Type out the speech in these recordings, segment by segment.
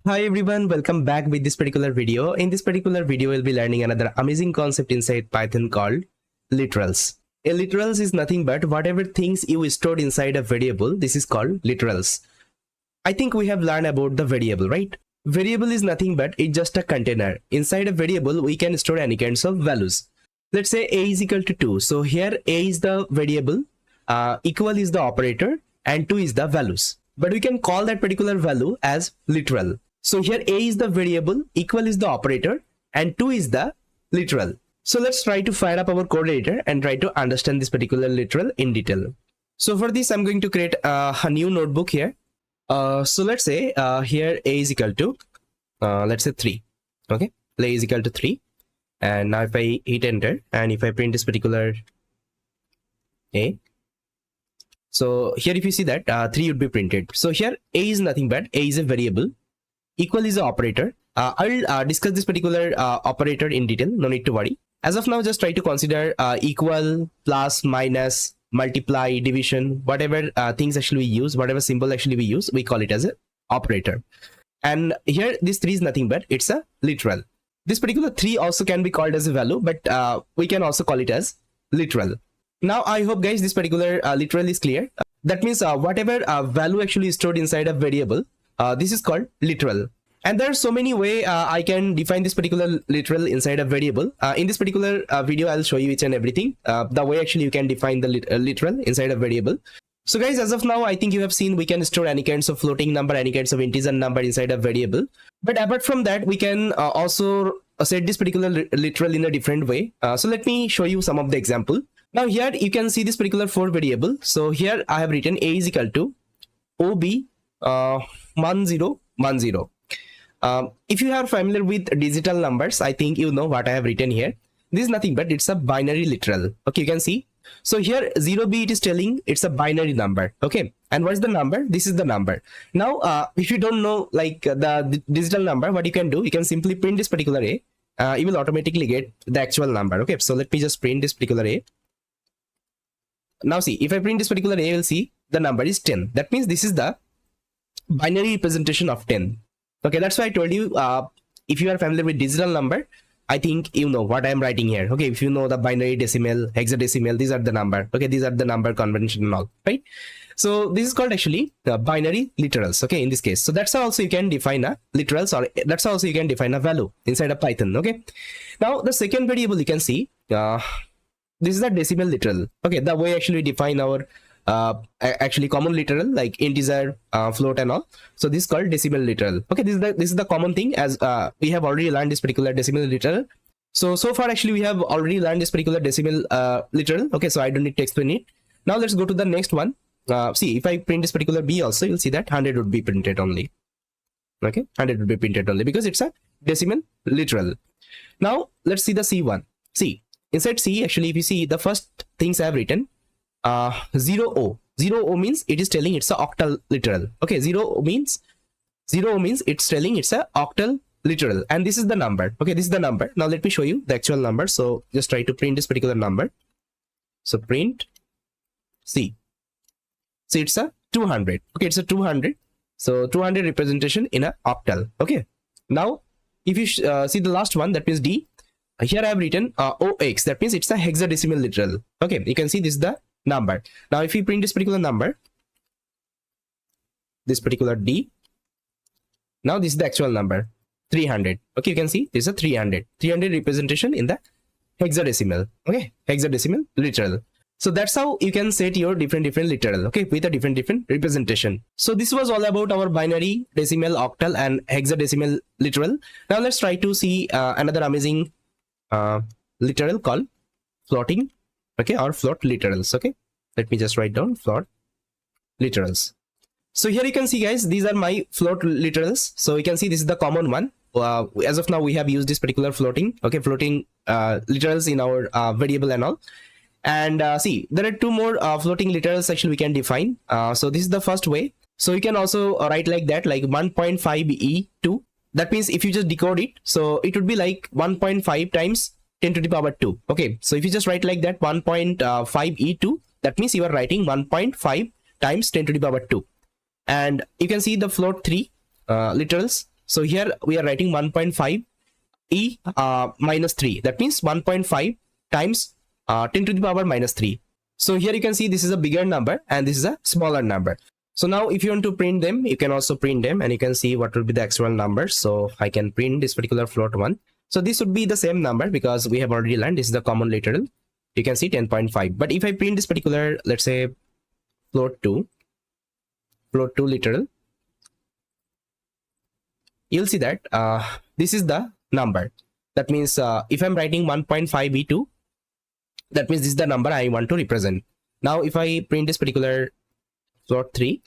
Hi everyone, welcome back with this particular video. In this particular video, we'll be learning another amazing concept inside Python called literals. A literals is nothing but whatever things you stored inside a variable, this is called literals. I think we have learned about the variable, right? Variable is nothing but it's just a container. Inside a variable, we can store any kinds of values. Let's say a is equal to 2. So here a is the variable, equal is the operator, and 2 is the values. But we can call that particular value as literal. So here a is the variable, equal is the operator, and 2 is the literal. So let's try to fire up our code editor and try to understand this particular literal in detail. So for this, I'm going to create a new notebook here. So let's say here a is equal to, let's say 3. Okay, a is equal to 3. And now if I hit enter and if I print this particular a, so here if you see that 3 would be printed. So here a is nothing but a is a variable, equal is the operator. I'll discuss this particular operator in detail, no need to worry. As of now, just try to consider equal, plus, minus, multiply, division, whatever things actually we use, whatever symbol actually we use, we call it as an operator. And here this 3 is nothing but it's a literal. This particular 3 also can be called as a value, but we can also call it as literal. Now I hope guys this particular literal is clear. That means whatever value actually stored inside a variable, this is called literal. And there are so many ways I can define this particular literal inside a variable. In this particular video, I'll show you each and everything. The way actually you can define the literal inside a variable. So guys, as of now, I think you have seen we can store any kinds of floating number, any kinds of integer number inside a variable. But apart from that, we can also set this particular literal in a different way. So let me show you some of the example. Now here you can see this particular 4 variable. So here I have written a is equal to ob 1010. If you are familiar with digital numbers, I think you know what I have written here. This is nothing but it's a binary literal. Okay, you can see. So here 0b, it is telling it's a binary number. Okay, and what is the number? This is the number. Now if you don't know like the digital number, what you can do, you can simply print this particular a. You will automatically get the actual number. Okay, so let me just print this particular a. Now see, if I print this particular a, you will see the number is 10. That means this is the binary representation of 10. Okay, that's why I told you, if you are familiar with digital number, I think you know what I am writing here. Okay, if you know the binary, decimal, hexadecimal, these are the number. Okay, these are the number convention and all, right? So this is called actually binary literals. Okay, in this case, so that's how also you can define a literals, or that's how also you can define a value inside a Python. Okay, now the second variable you can see, this is a decimal literal. Okay, the way actually we define our actually common literal like integer, float and all. So this is called decimal literal. Okay, this is the common thing, as we have already learned this particular decimal literal. So far actually we have already learned this particular decimal literal. Okay, so I don't need to explain it. Now let's go to the next one. See, if I print this particular b also, you'll see that 100 would be printed only. Okay, 100 would be printed only because it's a decimal literal. Now let's see the c1. See, inside c actually, if you see the first things I have written, 0o means it is telling it's a octal literal. Okay, 0 means it's telling it's a octal literal, and this is the number. Okay, this is the number. Now let me show you the actual number. So just try to print this particular number. So print c. See, it's a 200. Okay, it's a 200. So 200 representation in a octal. Okay, now if you see the last one, that means d. Here I have written ox. That means it's a hexadecimal literal. Okay, you can see this is the number. Now if you print this particular number, this particular d, now this is the actual number, 300. Okay, you can see this is a 300 representation in the hexadecimal. Okay, hexadecimal literal. So that's how you can set your different literal, okay, with a different representation. So this was all about our binary, decimal, octal and hexadecimal literal. Now let's try to see another amazing literal called floating. Okay, or float literals. Okay, let me just write down float literals. So here you can see guys, these are my float literals. So you can see this is the common one. As of now we have used this particular floating, okay, floating literals in our variable and all. And see, there are 2 more floating literals actually we can define. So this is the first way. So you can also write like that, like 1.5e2. That means if you just decode it, so it would be like 1.5 times 10 to the power 2. Okay, so if you just write like that 1.5e2, that means you are writing 1.5 times 10 to the power 2. And you can see the float 3 literals. So here we are writing 1.5 e minus 3. That means 1.5 times 10 to the power minus 3. So here you can see this is a bigger number and this is a smaller number. So now if you want to print them, you can also print them and you can see what will be the actual number. So I can print this particular float one. So this would be the same number because we have already learned this is the common literal. You can see 10.5. But if I print this particular, let's say float 2 literal, you'll see that this is the number. That means if I'm writing 1.5 e2, that means this is the number I want to represent. Now if I print this particular float 3,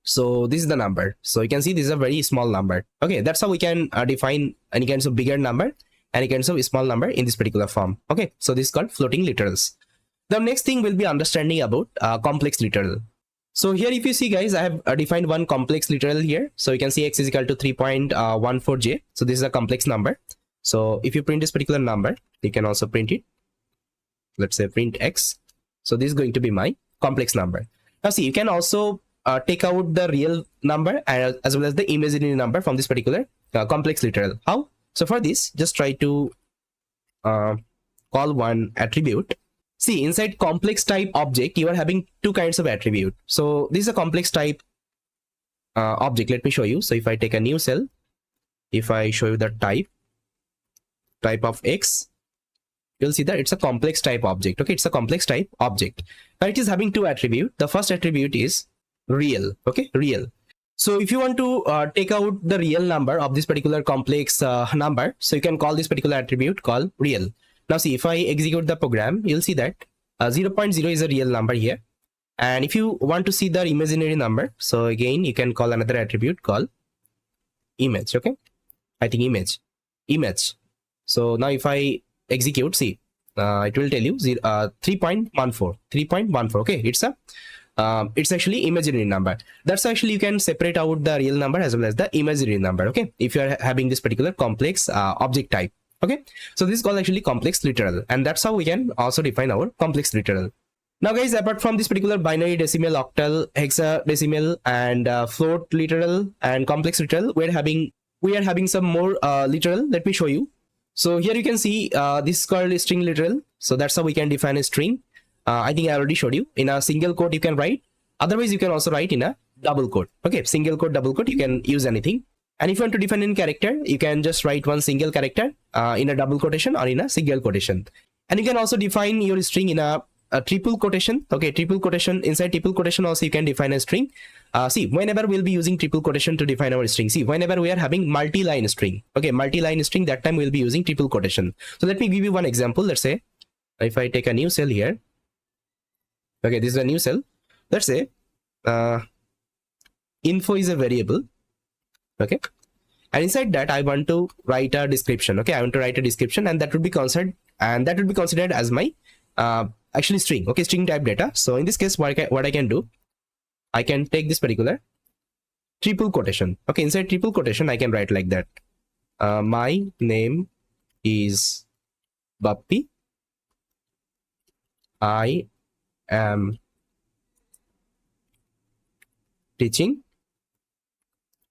so this is the number. So you can see this is a very small number. Okay, that's how we can define any kinds of bigger number and any kinds of small number in this particular form. Okay, so this is called floating literals. The next thing will be understanding about complex literal. So here if you see guys, I have defined one complex literal here. So you can see x is equal to 3.14j. So this is a complex number. So if you print this particular number, you can also print it. Let's say print x. So this is going to be my complex number. Now see, you can also take out the real number as well as the imaginary number from this particular complex literal. How? So for this, just try to call one attribute. See, inside complex type object, you are having two kinds of attribute. So this is a complex type object. Let me show you. So if I take a new cell, if I show you the type of x, you'll see that it's a complex type object. Okay, it's a complex type object. Now it is having two attributes. The first attribute is real. Okay, real. So if you want to take out the real number of this particular complex number, so you can call this particular attribute called real. Now see, if I execute the program, you'll see that 0.0 is a real number here. And if you want to see the imaginary number, so again, you can call another attribute called image. Okay, I think image. So now if I execute, see, it will tell you 3.14. Okay, it's actually imaginary number. That's actually you can separate out the real number as well as the imaginary number. Okay, if you are having this particular complex object type. Okay, so this is called actually complex literal, and that's how we can also define our complex literal. Now guys, apart from this particular binary, decimal, octal, hexadecimal, and float literal and complex literal, we are having some more literal. Let me show you. So here you can see this is called string literal. So that's how we can define a string. I think I already showed you. In a single quote you can write. Otherwise you can also write in a double quote. Okay, single quote, double quote, you can use anything. And if you want to define in character, you can just write one single character in a double quotation or in a single quotation. And you can also define your string in a triple quotation. Okay, triple quotation. Inside triple quotation also you can define a string. See, whenever we'll be using triple quotation to define our string. See, whenever we are having multi-line string. Okay, multi-line string, that time we'll be using triple quotation. So let me give you one example. Let's say if I take a new cell here. Okay, this is a new cell. Let's say info is a variable. Okay, and inside that I want to write a description. Okay, I want to write a description, and that would be considered as my actually string. Okay, string type data. So in this case, what I can do, I can take this particular triple quotation. Okay, inside triple quotation I can write like that. My name is Bappi. I am teaching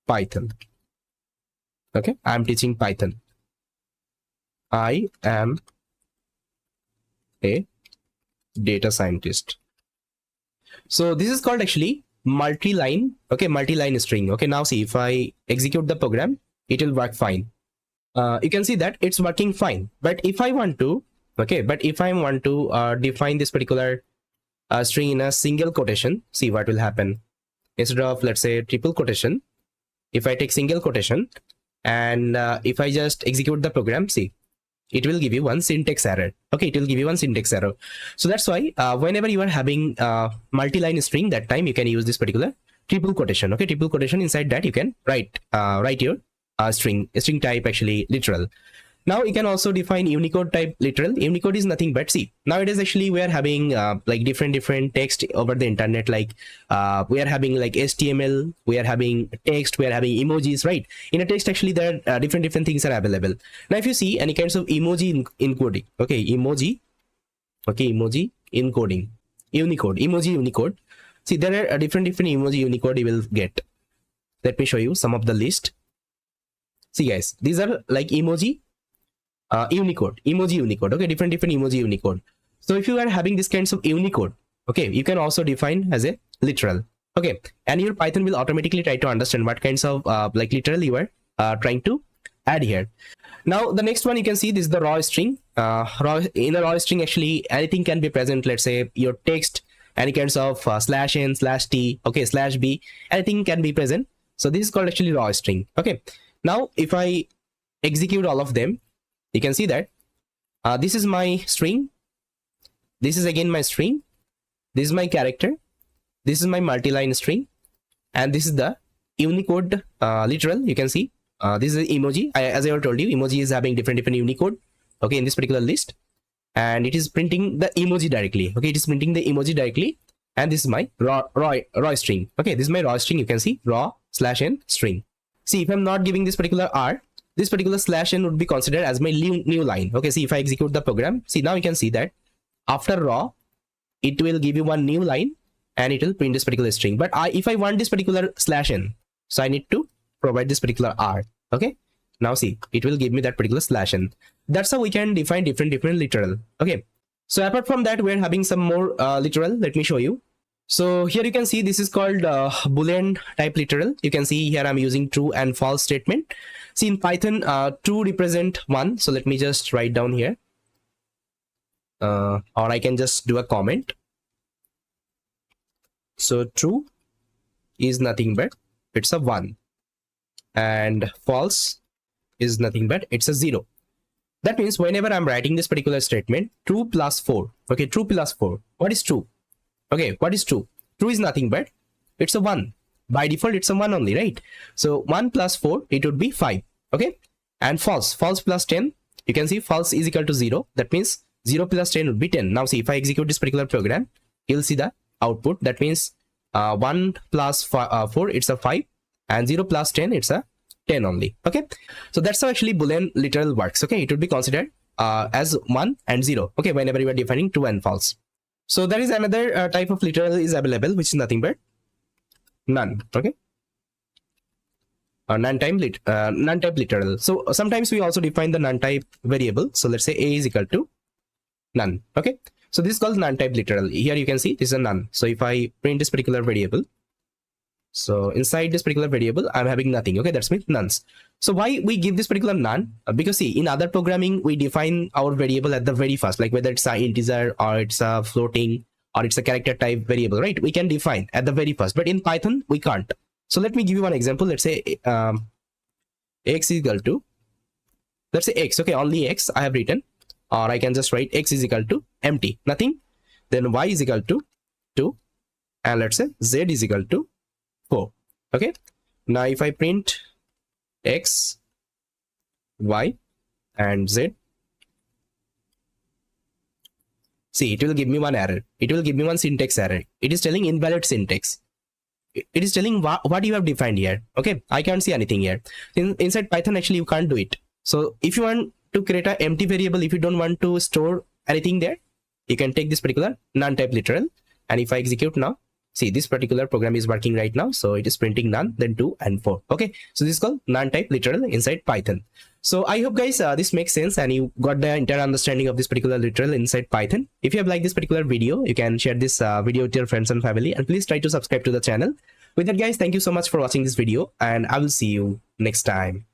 Python. Okay, I am teaching Python. I am a data scientist. So this is called actually multi-line. Okay, multi-line string. Okay, now see, if I execute the program, it will work fine. You can see that it's working fine. But if I want to, define this particular string in a single quotation, see what will happen. Instead of, let's say, triple quotation, if I take single quotation and if I just execute the program, see, it will give you one syntax error. Okay, it will give you one syntax error. So that's why whenever you are having multi-line string, that time you can use this particular triple quotation. Okay, triple quotation, inside that you can write your string type actually literal. Now you can also define Unicode type literal. Unicode is nothing but, see, nowadays actually we are having like different text over the internet. Like we are having like HTML, we are having text, we are having emojis, right? In a text actually there are different things are available. Now if you see any kinds of emoji encoding, okay, emoji encoding, Unicode, emoji Unicode. See, there are different emoji Unicode you will get. Let me show you some of the list. See guys, these are like emoji Unicode, okay, different emoji Unicode. So if you are having this kinds of Unicode, okay, you can also define as a literal, okay, and your Python will automatically try to understand what kinds of like literal you are trying to add here. Now the next one, you can see this is the raw string. In a raw string, actually anything can be present. Let's say your text, any kinds of /n, /t, okay, /b, anything can be present. So this is called actually raw string. Okay, now if I execute all of them, you can see that this is my string, this is again my string, this is my character, this is my multiline string, and this is the Unicode literal. You can see this is emoji. As I already told you, emoji is having different Unicode, okay, in this particular list, and it is printing the emoji directly. Okay, it is printing the emoji directly, and this is my raw string. Okay, this is my raw string. You can see raw /n string. See, if I'm not giving this particular r, this particular /n would be considered as my new line. Okay, see, if I execute the program, see, now you can see that after raw, it will give you one new line and it will print this particular string. But if I want this particular /n, so I need to provide this particular r. Okay, now see, it will give me that particular /n. That's how we can define different literal. Okay, so apart from that, we're having some more literal. Let me show you. So here you can see this is called Boolean type literal. You can see here I'm using true and false statement. See, in Python, true represent 1. So let me just write down here, or I can just do a comment. So true is nothing but it's a 1, and false is nothing but it's a 0. That means whenever I'm writing this particular statement, true plus 4. Okay, true plus 4. What is true? Okay, what is true? True is nothing but it's a 1. By default, it's a 1 only, right? So 1 plus 4, it would be 5. Okay, and false plus 10. You can see false is equal to 0. That means 0 plus 10 would be 10. Now see, if I execute this particular program, you'll see the output. That means 1 plus 4, it's a 5, and 0 plus 10, it's a 10 only. Okay, so that's how actually Boolean literal works. Okay, it would be considered as 1 and 0. Okay, whenever you are defining true and false. So there is another type of literal is available, which is nothing but none. Okay, none type literal. So sometimes we also define the none type variable. So let's say a is equal to none. Okay, so this is called none type literal. Here you can see this is a none. So if I print this particular variable, so inside this particular variable, I'm having nothing. Okay, that's means nones. So why we give this particular none? Because see, in other programming, we define our variable at the very first, like whether it's an integer or it's a floating or it's a character type variable, right? We can define at the very first, but in Python, we can't. So let me give you one example. Let's say x is equal to, let's say x, okay, only x I have written, or I can just write x is equal to empty, nothing. Then y is equal to 2, and let's say z is equal to 4. Okay, now if I print x, y, and z, see, it will give me one error. It will give me one syntax error. It is telling invalid syntax. It is telling what you have defined here. Okay, I can't see anything here. Inside Python, actually, you can't do it. So if you want to create an empty variable, if you don't want to store anything there, you can take this particular none type literal, and if I execute now, see, this particular program is working right now. So it is printing none, then 2 and 4. Okay, so this is called none type literal inside Python. So I hope guys this makes sense and you got the entire understanding of this particular literal inside Python. If you have liked this particular video, you can share this video with your friends and family, and please try to subscribe to the channel. With that guys, thank you so much for watching this video, and I will see you next time.